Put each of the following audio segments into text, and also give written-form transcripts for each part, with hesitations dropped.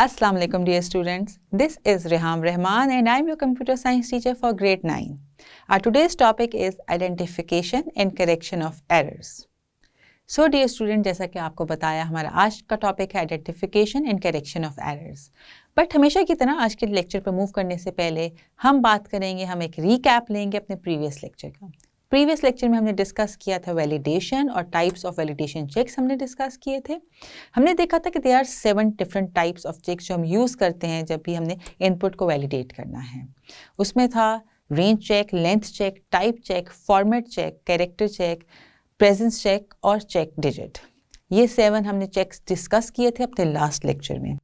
Assalamu alaikum dear students. This is Reham Rahman and I am your computer science teacher for grade 9. Our today's topic is identification and correction of errors. So dear student, जैसा कि आपको बताया हमारा आज का topic है identification and correction of errors. But हमेशा की तरह आज के लेक्चर पर मूव करने से पहले हम बात करेंगे, हम एक रीकैप लेंगे अपने प्रीवियस लेक्चर का. प्रीवियस लेक्चर में हमने डिस्कस किया था वैलिडेशन और टाइप्स ऑफ वैलिडेशन चेक्स हमने डिस्कस किए थे. हमने देखा था कि there are 7 different types of checks जो हम यूज़ करते हैं जब भी हमने इनपुट को वैलिडेट करना है. उसमें था range check, length check, type check, format check, character check, presence check और चेक डिजिट. ये 7 हमने चेक्स डिस्कस किए थे अपने लास्ट लेक्चर में.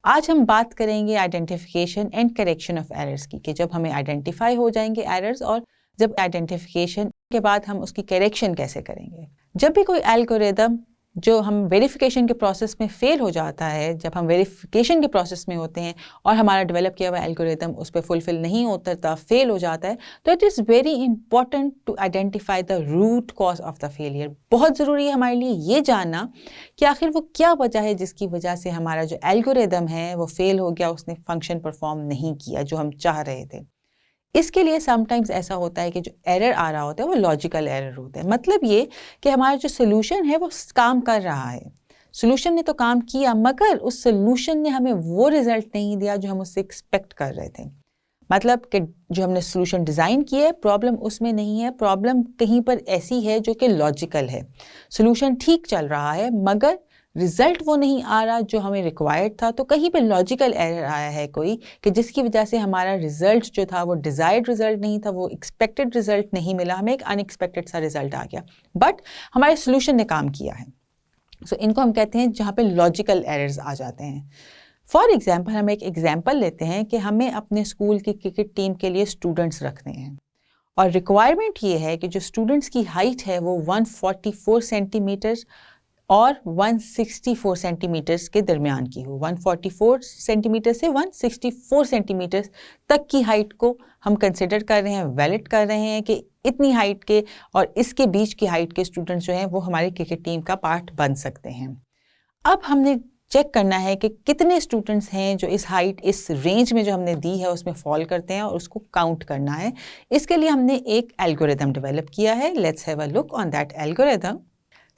आज हम बात करेंगे identification and correction of errors की, कि जब हमें आइडेंटिफाई हो जाएंगे एरर्स और जब आइडेंटिफिकेशन के बाद हम उसकी करेक्शन कैसे करेंगे. जब भी कोई एल्गोरिदम जो हम वेरिफिकेशन के प्रोसेस में फेल हो जाता है, जब हम वेरिफिकेशन के प्रोसेस में होते हैं और हमारा डेवलप किया हुआ एल्गोरिदम उस पर फुलफिल नहीं होता, फेल हो जाता है, तो it is very important to identify the root cause of the failure. बहुत ज़रूरी है हमारे लिए ये जानना कि आखिर वो क्या वजह है जिसकी वजह से हमारा जो एल्गोरिदम है वो फेल हो गया, उसने फंक्शन परफॉर्म नहीं किया जो हम चाह रहे थे. इसके लिए समटाइम्स ऐसा होता है कि जो एरर आ रहा होता है वो लॉजिकल एरर होता है. मतलब ये कि हमारा जो सोल्यूशन है वो काम कर रहा है, सोल्यूशन ने तो काम किया मगर उस सोल्यूशन ने हमें वो रिजल्ट नहीं दिया जो हम उससे एक्सपेक्ट कर रहे थे. मतलब कि जो हमने सोल्यूशन डिज़ाइन किया है प्रॉब्लम उसमें नहीं है, प्रॉब्लम कहीं पर ऐसी है जो कि लॉजिकल है. सोल्यूशन ठीक चल रहा है मगर रिज़ल्ट वो नहीं आ रहा जो हमें रिक्वायर्ड था. तो कहीं पे लॉजिकल एरर आया है कोई, कि जिसकी वजह से हमारा रिज़ल्ट जो था वो डिज़ायर्ड रिज़ल्ट नहीं था, वो एक्सपेक्टेड रिज़ल्ट नहीं मिला, हमें एक अनएक्सपेक्टेड सा रिज़ल्ट आ गया बट हमारे सोल्यूशन ने काम किया है. सो इनको हम कहते हैं जहाँ पे लॉजिकल एरर्स आ जाते हैं. फॉर एग्जाम्पल हम एक एग्जाम्पल लेते हैं कि हमें अपने स्कूल की क्रिकेट टीम के लिए स्टूडेंट्स रखने हैं और रिक्वायरमेंट ये है कि जो स्टूडेंट्स की हाइट है वो 144 सेंटीमीटर और 164 सेंटीमीटर्स के दरमियान की हो. 144 सेंटीमीटर से 164 सेंटीमीटर तक की हाइट को हम कंसिडर कर रहे हैं, वैलिड कर रहे हैं कि इतनी हाइट के और इसके बीच की हाइट के स्टूडेंट्स जो हैं वो हमारी क्रिकेट टीम का पार्ट बन सकते हैं. अब हमने चेक करना है कि कितने स्टूडेंट्स हैं जो इस हाइट, इस रेंज में जो हमने दी है उसमें फॉल करते हैं और उसको काउंट करना है. इसके लिए हमने एक एल्गोरिदम डेवलप किया है. Let's have a look on that algorithm.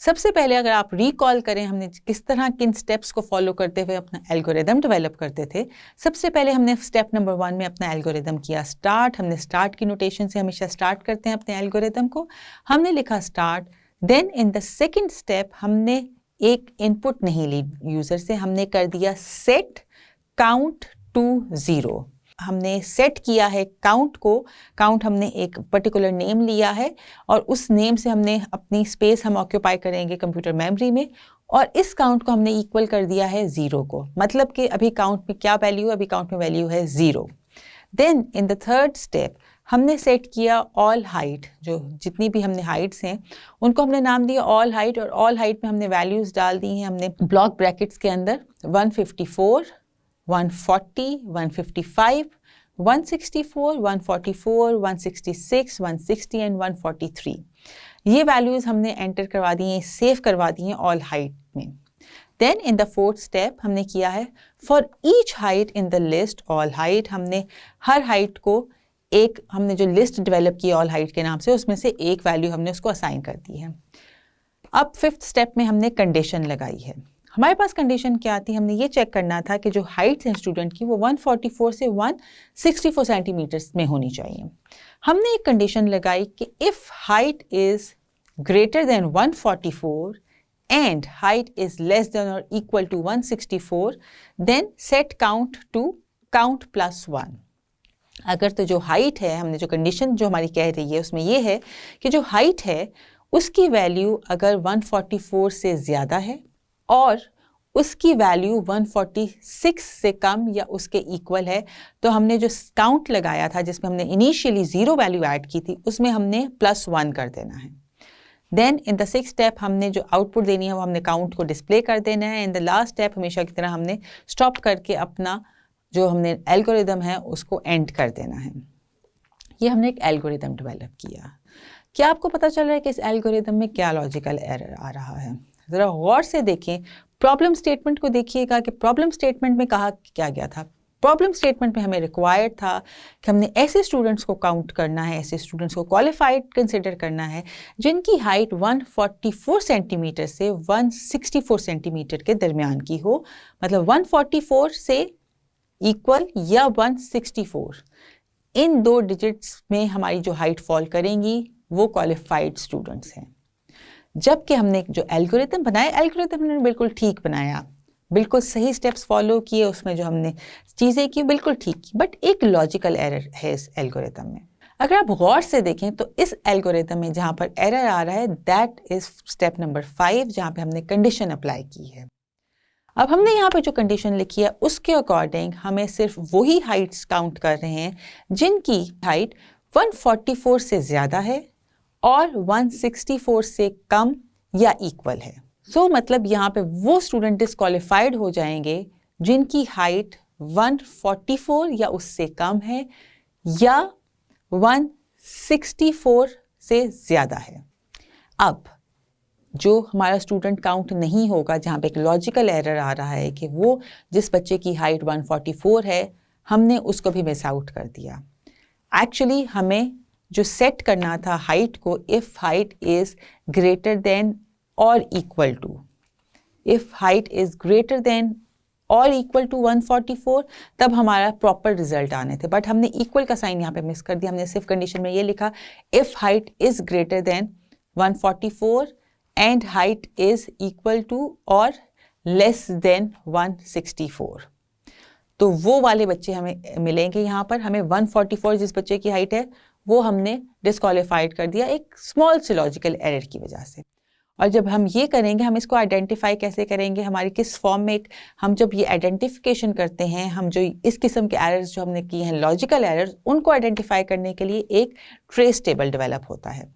सबसे पहले अगर आप रिकॉल करें हमने किस तरह किन स्टेप्स को फॉलो करते हुए अपना एल्गोरिदम डेवलप करते थे. सबसे पहले हमने स्टेप नंबर 1 में अपना एल्गोरिदम किया स्टार्ट. हमने स्टार्ट की नोटेशन से हमेशा स्टार्ट करते हैं अपने एल्गोरिदम को. हमने लिखा start. Then in the second step हमने एक इनपुट नहीं ली यूज़र से, हमने कर दिया सेट काउंट टू 0. हमने सेट किया है काउंट को. काउंट हमने एक पर्टिकुलर नेम लिया है और उस नेम से हमने अपनी स्पेस हम ऑक्यूपाई करेंगे कंप्यूटर मेमोरी में और इस काउंट को हमने इक्वल कर दिया है 0 को. मतलब कि अभी काउंट में क्या वैल्यू है, अभी काउंट में वैल्यू है 0. Then in the third step हमने सेट किया ऑल हाइट. जो जितनी भी हमने हाइट्स हैं उनको हमने नाम दिया ऑल हाइट और ऑल हाइट में हमने वैल्यूज़ डाल दी हैं हमने ब्लॉक ब्रैकेट्स के अंदर 154, 140, 155, 164, 144, 166, 160 एंड 143. ये वैल्यूज़ हमने एंटर करवा दी हैं, सेव करवा दी हैं ऑल हाइट में. Then in the fourth step हमने किया है for each height in the list all height. हमने हर हाइट को एक, हमने जो लिस्ट डेवलप की ऑल हाइट के नाम से उसमें से एक वैल्यू हमने उसको असाइन कर दी है. अब फिफ्थ स्टेप में हमने कंडीशन लगाई है. हमारे पास कंडीशन क्या थी, हमने ये चेक करना था कि जो हाइट है स्टूडेंट की वो 144 से 164 सेंटीमीटर्स में होनी चाहिए. हमने एक कंडीशन लगाई कि if height is greater than 144 and height is less than और equal to 164 then set count to count plus 1. अगर तो जो हाइट है, हमने जो कंडीशन जो हमारी कह रही है उसमें ये है कि जो हाइट है उसकी वैल्यू अगर 144 से ज़्यादा है और उसकी वैल्यू 146 से कम या उसके इक्वल है तो हमने जो काउंट लगाया था जिसमें हमने इनिशियली 0 वैल्यू ऐड की थी उसमें हमने +1 कर देना है. Then in the sixth step हमने जो आउटपुट देनी है वो हमने काउंट को डिस्प्ले कर देना है. इन द लास्ट स्टेप हमेशा की तरह हमने स्टॉप करके अपना जो हमने एल्गोरिदम है उसको एंड कर देना है. ये हमने एक एल्गोरिदम डेवलप किया. क्या आपको पता चल रहा है कि इस एल्गोरिदम में क्या लॉजिकल एरर आ रहा है? ज़रा गौर से देखें. प्रॉब्लम स्टेटमेंट को देखिएगा कि प्रॉब्लम स्टेटमेंट में कहा क्या गया था। प्रॉब्लम स्टेटमेंट में हमें रिक्वायर्ड था कि हमने ऐसे स्टूडेंट्स को काउंट करना है, ऐसे स्टूडेंट्स को क्वालिफाइड कंसिडर करना है जिनकी हाइट 144 सेंटीमीटर से 164 सेंटीमीटर के दरमियान की हो, मतलब 144 से इक्वल या 164, इन 2 डिजिट्स में हमारी जो हाइट फॉल करेंगी वो क्वालिफाइड स्टूडेंट्स हैं। जबकि हमने जो एल्गोरिथम बनाया, एल्गोरिथम हमने बिल्कुल ठीक बनाया, बिल्कुल सही स्टेप्स फॉलो किए, उसमें जो हमने चीज़ें की बिल्कुल ठीक की, बट एक लॉजिकल एरर है इस एल्गोरिथम में। अगर आप गौर से देखें तो इस एल्गोरिथम में जहाँ पर एरर आ रहा है दैट इज स्टेप नंबर 5, जहाँ पे हमने कंडीशन अप्लाई की है। अब हमने यहाँ पे जो कंडीशन लिखी है उसके अकॉर्डिंग हमें सिर्फ वही हाइट्स काउंट कर रहे हैं जिनकी हाइट 144 से ज़्यादा है और 164 से कम या इक्वल है। मतलब यहाँ पे वो स्टूडेंट डिस्क्वालिफाइड हो जाएंगे जिनकी हाइट 144 या उससे कम है या 164 से ज़्यादा है। अब जो हमारा स्टूडेंट काउंट नहीं होगा, जहाँ पे एक लॉजिकल एरर आ रहा है कि वो जिस बच्चे की हाइट 144 है हमने उसको भी मिस आउट कर दिया। एक्चुअली हमें जो सेट करना था हाइट को, if height is greater than और equal to, if height is greater than और इक्वल टू 144, तब हमारा प्रॉपर रिजल्ट आने थे, बट हमने इक्वल का साइन यहाँ पे मिस कर दिया। हमने सिर्फ कंडीशन में ये लिखा if height is greater than 144 and height is equal to और लेस देन 164, तो वो वाले बच्चे हमें मिलेंगे। यहाँ पर हमें 144 जिस बच्चे की हाइट है वो हमने डिस्क्वालीफाइड कर दिया एक स्मॉल से लॉजिकल एरर की वजह से। और जब हम ये करेंगे, हम इसको आइडेंटिफाई कैसे करेंगे, हमारी किस फॉर्म में हम जब ये आइडेंटिफिकेशन करते हैं, हम जो इस किस्म के एरर्स जो हमने किए हैं लॉजिकल एरर्स, उनको आइडेंटिफाई करने के लिए एक ट्रेस टेबल डेवलप होता है।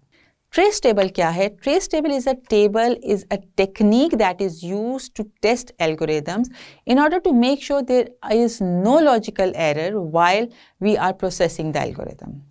ट्रेस टेबल क्या है? Trace table is a technique that is used to test algorithms in order to make sure there is no logical error while we are processing the algorithm.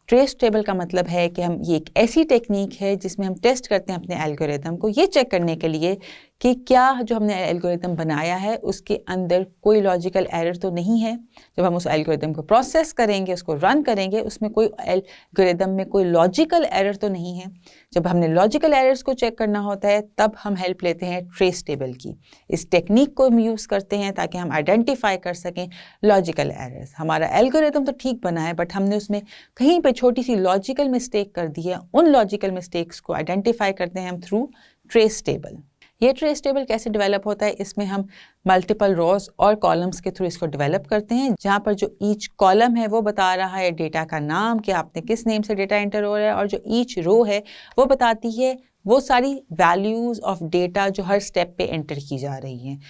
Trace table का मतलब है कि हम ये एक ऐसी टेक्निक है जिसमें हम टेस्ट करते हैं अपने एल्गोरिथम को, ये चेक करने के लिए कि क्या जो हमने एल्गोरिथम बनाया है उसके अंदर कोई लॉजिकल एरर तो नहीं है। जब हम उस एल्गोरिथम को प्रोसेस करेंगे, उसको रन करेंगे, उसमें कोई एल्गोरिथम में कोई लॉजिकल एरर तो नहीं है। जब हमने लॉजिकल एरर्स को चेक करना होता है तब हम हेल्प लेते हैं ट्रेस टेबल की। इस टेक्निक को हम यूज़ करते हैं ताकि हम आइडेंटिफाई कर सकें लॉजिकल एरर्स। हमारा एल्गोरिथम तो ठीक बना है बट हमने उसमें कहीं पे छोटी सी लॉजिकल मिस्टेक कर दी है। उन लॉजिकल मिस्टेक्स को आइडेंटिफाई करते हैं हम थ्रू ट्रेस टेबल। ये ट्रेस टेबल कैसे डेवलप होता है? इसमें हम मल्टीपल रोज और कॉलम्स के थ्रू इसको डेवलप करते हैं, जहाँ पर जो ईच कॉलम है वो बता रहा है डेटा का नाम कि आपने किस नेम से डेटा एंटर हो रहा है, और जो ईच रो है वो बताती है वो सारी वैल्यूज़ ऑफ डेटा जो हर स्टेप पे एंटर की जा रही हैं।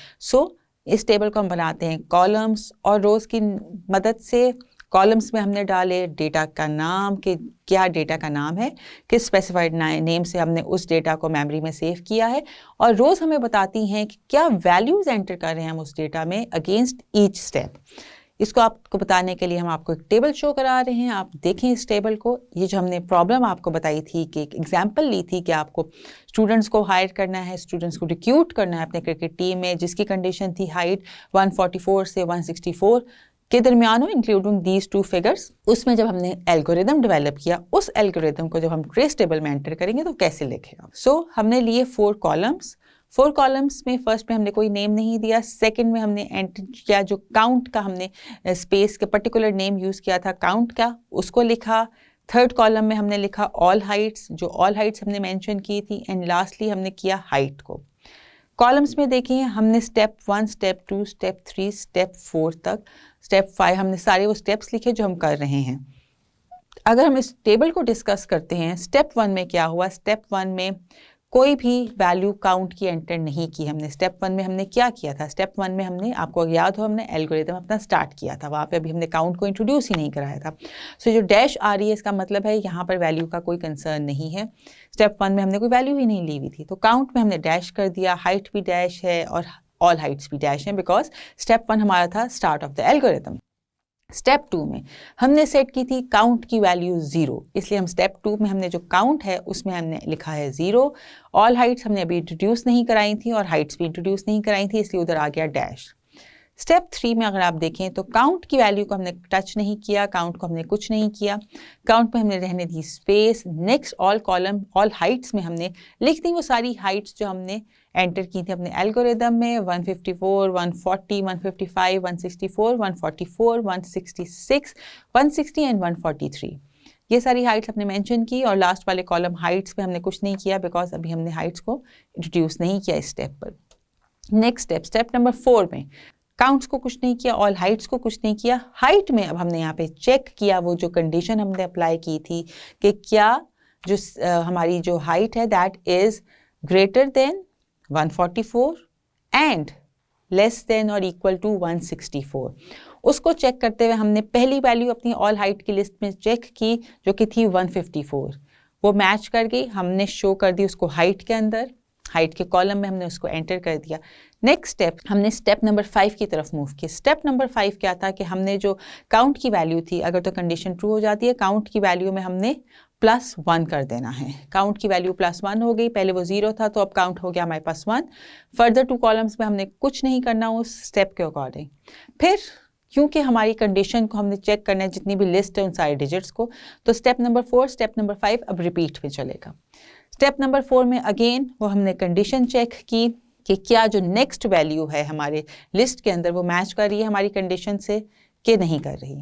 इस टेबल को हम बनाते हैं कॉलम्स और रोज़ की मदद से। कॉलम्स में हमने डाले डेटा का नाम कि क्या डेटा का नाम है, किस स्पेसिफाइड नेम से हमने उस डेटा को मेमोरी में सेव किया है, और रोज़ हमें बताती हैं कि क्या वैल्यूज़ एंटर कर रहे हैं हम उस डेटा में अगेंस्ट ईच स्टेप। इसको आपको बताने के लिए हम आपको एक टेबल शो करा रहे हैं। आप देखें इस टेबल को। ये जो हमने प्रॉब्लम आपको बताई थी कि एक एग्जाम्पल ली थी कि आपको स्टूडेंट्स को हायर करना है, स्टूडेंट्स को रिक्रूट करना है अपने क्रिकेट टीम में, जिसकी कंडीशन थी हाइट 144 से 164 के दरमियान हो, इंक्लूडिंग दीज 2 फिगर्स। उसमें जब हमने एल्गोरिदम डेवलप किया, उस एल्गोरिदम को जब हम ट्रेस टेबल में एंटर करेंगे तो कैसे लिखेगा। हमने लिए 4 कॉलम्स। 4 कॉलम्स में फर्स्ट में हमने कोई नेम नहीं दिया। सेकंड में हमने एंटर किया जो काउंट का हमने स्पेस के पर्टिकुलर नेम यूज़ किया था काउंट का, उसको लिखा। थर्ड कॉलम में हमने लिखा ऑल हाइट्स, जो ऑल हाइट्स हमने मेंशन की थी, एंड लास्टली हमने किया हाइट को। कॉलम्स में देखिए हमने स्टेप 1, स्टेप 2, स्टेप 3, स्टेप 4 तक, स्टेप 5 हमने सारे वो स्टेप्स लिखे जो हम कर रहे हैं। अगर हम इस टेबल को डिस्कस करते हैं, स्टेप 1 में क्या हुआ? स्टेप 1 में कोई भी वैल्यू काउंट की एंटर नहीं की हमने। स्टेप 1 में हमने क्या किया था? स्टेप 1 में हमने, आपको याद हो, हमने एल्गोरिथम अपना स्टार्ट किया था, वहाँ पे अभी हमने काउंट को इंट्रोड्यूस ही नहीं कराया था। जो डैश आ रही है इसका मतलब है यहाँ पर वैल्यू का कोई कंसर्न नहीं है। स्टेप 1 में हमने कोई वैल्यू ही नहीं ली हुई थी, तो काउंट में हमने डैश कर दिया, हाइट भी डैश है और ऑल हाइट्स भी डैश हैं, बिकॉज स्टेप 1 हमारा था start of the algorithm. Step 2 में हमने सेट की थी काउंट की वैल्यू 0, इसलिए हम स्टेप 2 में हमने जो काउंट है उसमें हमने लिखा है 0। ऑल हाइट्स हमने अभी इंट्रोड्यूस नहीं कराई थी और हाइट्स भी इंट्रोड्यूस नहीं कराई थी, इसलिए उधर आ गया डैश। स्टेप 3 में अगर आप देखें तो काउंट की वैल्यू को हमने टच नहीं किया, काउंट को हमने कुछ नहीं किया, काउंट में हमने रहने the space. Next all column all Heights में हमने लिख दी वो सारी हाइट्स जो हमने एंटर की थी अपने एल्गोरिदम में, 154, 140, 155, 164, 144, 166, 160 एंड 143। ये सारी हाइट्स हमने मेंशन की और लास्ट वाले कॉलम हाइट्स पे हमने कुछ नहीं किया बिकॉज अभी हमने हाइट्स को इंट्रोड्यूस नहीं किया इस स्टेप पर। नेक्स्ट स्टेप, स्टेप नंबर 4 में काउंट्स को कुछ नहीं किया, ऑल हाइट्स को कुछ नहीं किया। हाइट में अब हमने यहाँ पे चेक किया वो जो कंडीशन हमने अप्लाई की थी कि क्या जो हमारी जो हाइट है that is greater than 144 and less than और इक्वल टू 164। उसको चेक करते हुए हमने पहली वैल्यू अपनी ऑल हाइट की लिस्ट में चेक की जो कि थी 154, वो मैच कर गई, हमने शो कर दी उसको हाइट के अंदर, हाइट के कॉलम में हमने उसको एंटर कर दिया। नेक्स्ट स्टेप हमने स्टेप नंबर 5 की तरफ मूव किया। स्टेप नंबर 5 क्या था कि हमने जो काउंट की वैल्यू थी, अगर तो कंडीशन ट्रू हो जाती है, काउंट की वैल्यू में हमने +1 कर देना है। काउंट की वैल्यू +1 हो गई, पहले वो 0 था तो अब काउंट हो गया हमारे पास 1। फर्दर 2 कॉलम्स में हमने कुछ नहीं करना उस स्टेप के अकॉर्डिंग। फिर क्योंकि हमारी कंडीशन को हमने चेक करना है जितनी भी लिस्ट है उन सारे डिजिट्स को, तो स्टेप नंबर 4 स्टेप नंबर 5 अब रिपीट में चलेगा। स्टेप नंबर 4 में अगेन वो हमने कंडीशन चेक की कि क्या जो नेक्स्ट वैल्यू है हमारे लिस्ट के अंदर वो मैच कर रही है हमारी कंडीशन से कि नहीं कर रही।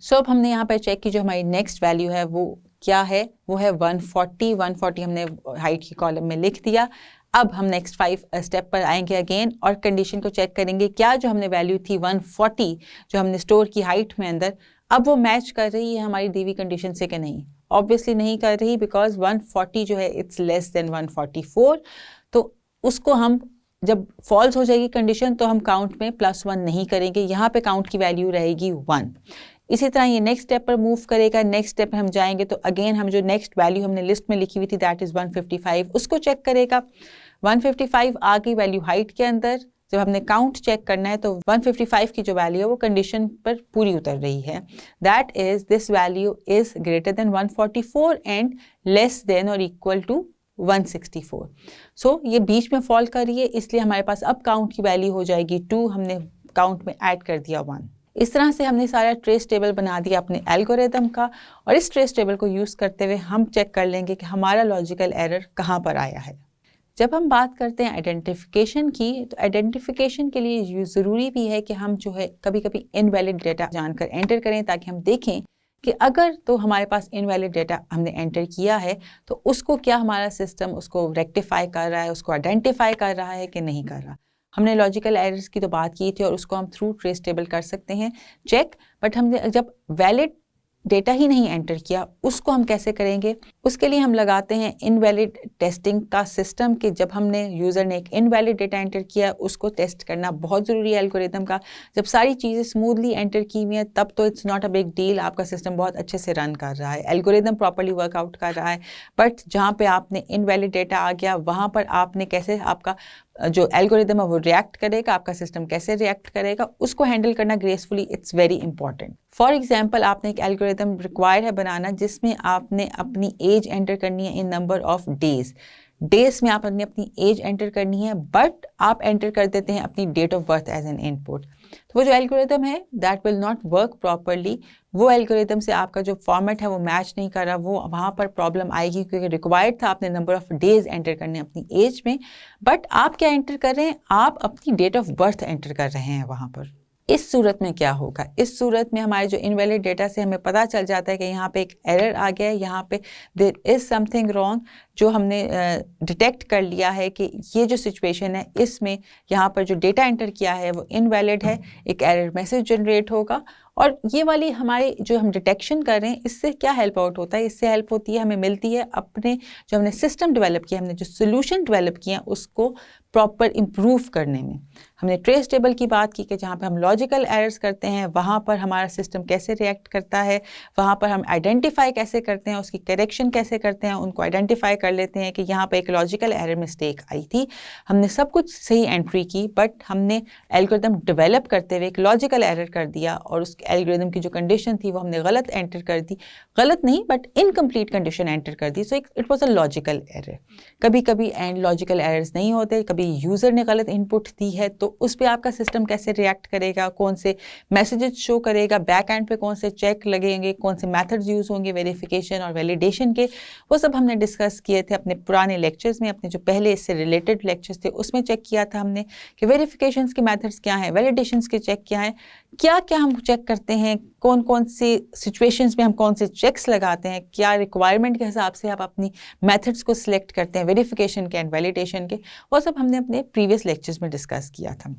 सो अब हमने यहाँ पर चेक की जो हमारी नेक्स्ट वैल्यू है वो क्या है, वो है 140। 140 हमने हाइट की कॉलम में लिख दिया। अब हम नेक्स्ट 5 स्टेप पर आएंगे अगेन और कंडीशन को चेक करेंगे क्या जो हमने वैल्यू थी 140 जो हमने स्टोर की हाइट में अंदर, अब वो मैच कर रही है हमारी दी हुई कंडीशन से कि नहीं। ऑब्वियसली नहीं कर रही बिकॉज 140 जो है इट्स लेस देन 144, तो उसको हम जब फॉल्स हो जाएगी कंडीशन तो हम काउंट में +1 नहीं करेंगे, यहाँ पे काउंट की वैल्यू रहेगी 1। इसी तरह ये नेक्स्ट स्टेप पर मूव करेगा। नेक्स्ट स्टेप पर हम जाएंगे तो अगेन हम जो नेक्स्ट वैल्यू हमने लिस्ट में लिखी हुई थी दैट इज़ 155 उसको चेक करेगा। 155 आ गई वैल्यू हाइट के अंदर, जब हमने काउंट चेक करना है तो 155 की जो वैल्यू है वो कंडीशन पर पूरी उतर रही है, that is this value is greater than 144 and less than और इक्वल टू 164। सो ये बीच में फॉल कर रही है, इसलिए हमारे पास अब काउंट की वैल्यू हो जाएगी 2, हमने काउंट में ऐड कर दिया 1। इस तरह से हमने सारा ट्रेस टेबल बना दिया अपने एल्गोरिदम का और इस ट्रेस टेबल को यूज़ करते हुए हम चेक कर लेंगे कि हमारा लॉजिकल एरर कहाँ पर आया है। जब हम बात करते हैं आइडेंटिफिकेशन की, तो आइडेंटिफिकेशन के लिए ज़रूरी भी है कि हम जो है कभी कभी इनवैलिड डेटा जानकर एंटर करें ताकि हम देखें कि अगर तो हमारे पास इनवैलिड डेटा हमने एंटर किया है तो उसको क्या हमारा सिस्टम उसको रेक्टिफाई कर रहा है, उसको आइडेंटिफाई कर रहा है कि नहीं कर रहा। हमने लॉजिकल एरर्स की तो बात की थी और उसको हम थ्रू ट्रेस टेबल कर सकते हैं चेक, बट हमने जब वैलिड डेटा ही नहीं एंटर किया उसको हम कैसे करेंगे। उसके लिए हम लगाते हैं इनवैलिड टेस्टिंग का सिस्टम कि जब हमने यूज़र ने एक इनवैलिड डेटा एंटर किया उसको टेस्ट करना बहुत ज़रूरी है एल्गोरिदम का। जब सारी चीज़ें स्मूथली एंटर की हुई हैं तब तो it's not a big deal, आपका सिस्टम बहुत अच्छे से रन कर रहा है, एल्गोरिदम प्रॉपर्ली वर्कआउट कर रहा है। बट जहाँ पे आपने इनवैलिड डेटा आ गया वहाँ पर आपने कैसे आपका जो एल्गोरिदम है वो रिएक्ट करेगा, आपका सिस्टम कैसे रिएक्ट करेगा, उसको हैंडल करना gracefully it's very important. For example आपने एक एल्गोरिदम रिक्वायर है बनाना जिसमें आपने अपनी एज एंटर करनी है इन नंबर ऑफ डेज में आपने अपनी एज एंटर करनी है, बट आप एंटर कर देते हैं अपनी date of birth as an input, तो वो जो एल्गोरिदम है that will not work properly. वो एल्गोरिदम से आपका जो फॉर्मेट है वो मैच नहीं कर रहा, वो वहाँ पर प्रॉब्लम आएगी क्योंकि रिक्वायर्ड था आपने नंबर ऑफ डेज एंटर करने अपनी एज में, बट आप क्या एंटर कर रहे हैं, आप अपनी डेट ऑफ बर्थ एंटर कर रहे हैं वहाँ पर। इस सूरत में क्या होगा, इस सूरत में हमारे जो इनवैलिड डेटा से हमें पता चल जाता है कि यहाँ पे एक एरर आ गया है, यहाँ पे देयर इज़ समथिंग रॉन्ग, जो हमने डिटेक्ट कर लिया है कि ये जो सिचुएशन है इसमें यहाँ पर जो डेटा एंटर किया है वो इनवैलिड है, एक एरर मैसेज जनरेट होगा। और ये वाली हमारे जो हम डिटेक्शन कर रहे हैं इससे क्या हेल्प आउट होता है, इससे हेल्प होती है हमें मिलती है अपने जो हमने सिस्टम डेवलप किया, हमने जो सोल्यूशन डेवलप किया उसको प्रॉपर इम्प्रूव करने में। हमने ट्रेस टेबल की बात की कि जहाँ पे हम लॉजिकल एरर्स करते हैं वहाँ पर हमारा सिस्टम कैसे रिएक्ट करता है, वहाँ पर हम आइडेंटिफाई कैसे करते हैं, उसकी करेक्शन कैसे करते हैं, उनको आइडेंटिफाई कर लेते हैं कि यहाँ पर एक लॉजिकल एरर मिस्टेक आई थी, हमने सब कुछ सही एंट्री की बट हमने एल्गोरिदम डेवलप करते हुए एक लॉजिकल एरर कर दिया और उस एल्गोरिदम की जो कंडीशन थी वो हमने गलत एंटर कर दी, गलत नहीं बट इनकम्प्लीट कंडीशन एंटर कर दी, so it was a logical error. कभी कभी एंड लॉजिकल एरर्स नहीं होते, कभी यूज़र ने गलत इनपुट दी है तो उस पर आपका सिस्टम कैसे रिएक्ट करेगा, कौन से मैसेजेस शो करेगा, बैक एंड पे कौन से चेक लगेंगे, कौन से मेथड्स यूज़ होंगे वेरिफिकेशन और वैलिडेशन के, वो सब हमने डिस्कस किए थे अपने पुराने लेक्चर्स में। अपने जो पहले इससे रिलेटेड लेक्चर्स थे उसमें चेक किया था हमने कि वेरिफिकेशंस के मेथड्स क्या हैं, वैलिडेशंस के चेक क्या हैं, क्या क्या हम चेक करते हैं, कौन कौन सी सिचुएशंस में हम कौन से चेक्स लगाते हैं, क्या रिक्वायरमेंट के हिसाब से आप अपनी मेथड्स को सिलेक्ट करते हैं वेरिफिकेशन के एंड वैलिडेशन के, वो सब हमने अपने प्रीवियस लेक्चर्स में डिस्कस किया था।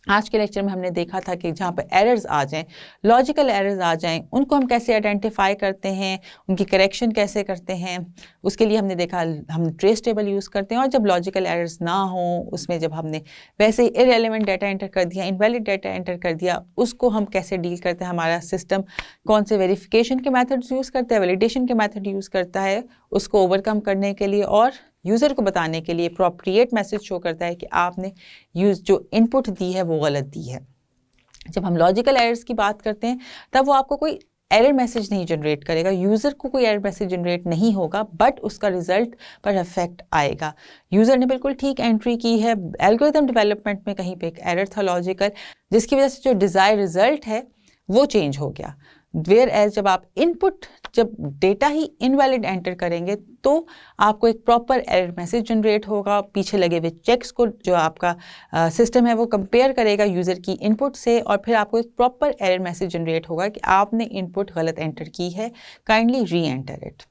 आज के लेक्चर में हमने देखा था कि जहाँ पर एरर्स आ जाएं, लॉजिकल एरर्स आ जाएं, उनको हम कैसे आइडेंटिफाई करते हैं, उनकी करेक्शन कैसे करते हैं। उसके लिए हमने देखा हम ट्रेस टेबल यूज़ करते हैं और जब लॉजिकल एरर्स ना हो उसमें जब हमने वैसे ही इररेलेवेंट डाटा एंटर कर दिया, इनवैलिड डाटा एंटर कर दिया, उसको हम कैसे डील करते हैं, हमारा सिस्टम कौन से वेरिफिकेशन के मैथड्स यूज़ करता है, वैलिडेशन के मैथड यूज़ करता है, उसको ओवरकम करने के लिए और यूज़र को बताने के लिए अप्रोप्रिएट मैसेज शो करता है कि आपने जो इनपुट दी है वो गलत दी है। जब हम लॉजिकल एरर्स की बात करते हैं तब वो आपको कोई एरर मैसेज नहीं जनरेट करेगा, यूज़र को कोई एरर मैसेज जनरेट नहीं होगा बट उसका रिजल्ट पर इफेक्ट आएगा। यूज़र ने बिल्कुल ठीक एंट्री की है, एल्गोरिथम डेवलपमेंट में कहीं पे एक एरर था लॉजिकल, जिसकी वजह से जो डिज़ायर रिजल्ट है वो चेंज हो गया। वेयर एज जब डेटा ही इनवैलिड एंटर करेंगे तो आपको एक प्रॉपर एरर मैसेज जनरेट होगा, पीछे लगे हुए चेक्स को जो आपका सिस्टम है वो कंपेयर करेगा यूज़र की इनपुट से और फिर आपको एक प्रॉपर एरर मैसेज जनरेट होगा कि आपने इनपुट गलत एंटर की है, kindly re enter it.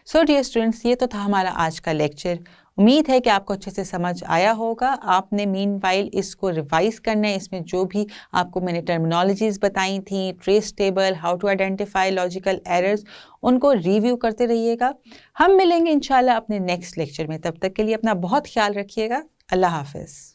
So dear students, ये तो था हमारा आज का लेक्चर। उम्मीद है कि आपको अच्छे से समझ आया होगा। आपने मीनवाइल इसको रिवाइज करना है, इसमें जो भी आपको मैंने टर्मिनोलॉजीज़ बताई थी, trace table, how to identify logical errors, उनको रिव्यू करते रहिएगा। हम मिलेंगे इंशाल्लाह अपने नेक्स्ट लेक्चर में, तब तक के लिए अपना बहुत ख्याल रखिएगा। अल्लाह हाफ़िज़।